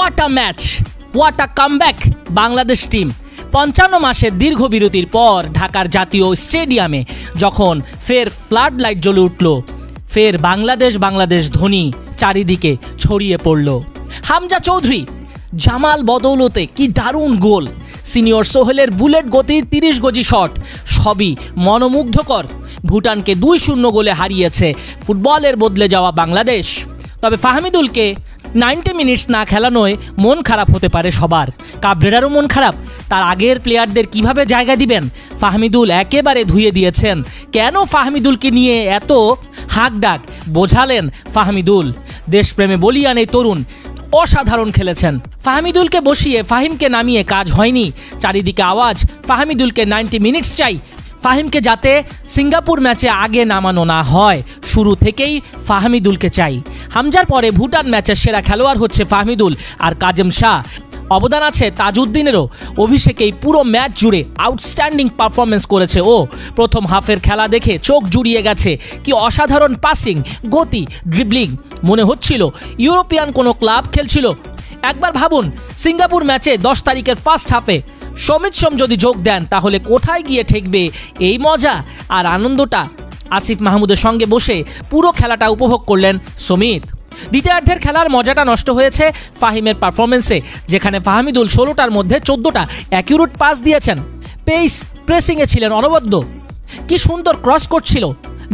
What a match, what a comeback Bangladesh team. ৫৫ মাসের দীর্ঘ বিরতির পর ঢাকার জাতীয় স্টেডিয়ামে যখন ফের ফ্লাড লাইট জ্বলে উঠল, ফের বাংলাদেশ ধ্বনি চারিদিকে ছড়িয়ে পড়ল। হামজা চৌধুরী, জামাল বদৌলতে কি দারুণ গোল, সিনিয়র সোহেলের বুলেট গতির ৩০ গজি শট, সবই মনোমুগ্ধকর। ভুটানকে ২-০ গোলে হারিয়েছে ফুটবলের বদলে যাওয়া বাংলাদেশ। তবে ফাহমিদুলকে 90 মিনিটস না খেলানোয় মন খারাপ হতে পারে সবার। কাবরেরারও মন খারাপ। তার আগের প্লেয়ারদের কিভাবে জায়গা দিবেন? ফাহমিদুল একেবারে ধুয়ে দিয়েছেন। কেন ফাহমিদুলকে নিয়ে এত হাঁকডাক? বোঝালেন ফাহমিদুল। দেশপ্রেমে বলিয়ান এই তরুণ অসাধারণ খেলেছেন। ফাহমিদুলকে বসিয়ে ফাহিমকে নামিয়ে কাজ হয়নি। চারিদিকে আওয়াজ, ফাহমিদুলকে 90 মিনিটস চাই। ফাহিমকে যাতে সিঙ্গাপুর ম্যাচে আগে নামানো না হয়, শুরু থেকেই ফাহমিদুলকে চাই। হামজার পরে ভুটান ম্যাচের সেরা খেলোয়াড় হচ্ছে ফাহমিদুল আর কাজেম শাহ। অবদান আছে তাজউদ্দিনেরও। অভিষেকেই পুরো ম্যাচ জুড়ে আউটস্ট্যান্ডিং পারফরমেন্স করেছে ও। প্রথম হাফের খেলা দেখে চোখ জুড়িয়ে গেছে। কি অসাধারণ পাসিং, গতি, ড্রিবলিং। মনে হচ্ছিল ইউরোপিয়ান কোনো ক্লাব খেলছিল। একবার ভাবুন, সিঙ্গাপুর ম্যাচে 10 তারিখের ফার্স্ট হাফে সমিত সোম যদি যোগ দেন, তাহলে কোথায় গিয়ে ঠেকবে এই মজা আর আনন্দটা? আসিফ মাহমুদের সঙ্গে বসে পুরো খেলাটা উপভোগ করলেন সমিত। দ্বিতীয়ার্ধের খেলার মজাটা নষ্ট হয়েছে ফাহিমের পারফরমেন্সে, যেখানে ফাহমিদুল 16টার মধ্যে 14টা অ্যাকিউরেট পাস দিয়েছেন। পেস প্রেসিংয়ে ছিলেন অনবদ্য। কি সুন্দর ক্রস করছিল,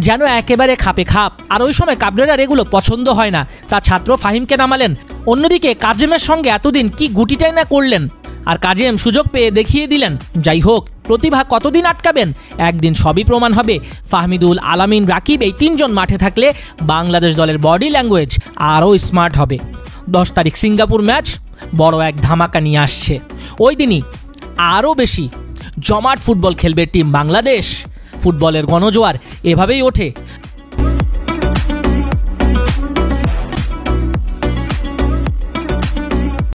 যেন একেবারে খাপে খাপ। আর ওই সময় কাবরেরার এগুলো পছন্দ হয় না। তার ছাত্র ফাহিমকে নামালেন। অন্যদিকে কাজেমের সঙ্গে এতদিন কি গুটিটাই না করলেন, আর কাজেম সুযোগ পেয়ে দেখিয়ে দিলেন। যাই হোক, প্রতিভা কতদিন আটকাবেন? একদিন সবই প্রমাণ হবে। ফাহমিদুল, আলামিন, রাকিব এই 3 জন মাঠে থাকলে বাংলাদেশ দলের বডি ল্যাঙ্গুয়েজ আরও স্মার্ট হবে। 10 তারিখ সিঙ্গাপুর ম্যাচ বড় এক ধামাকা নিয়ে আসছে। ওই দিনই আরও বেশি জমাট ফুটবল খেলবে টিম বাংলাদেশ। ফুটবলের গণজোয়ার এভাবেই ওঠে।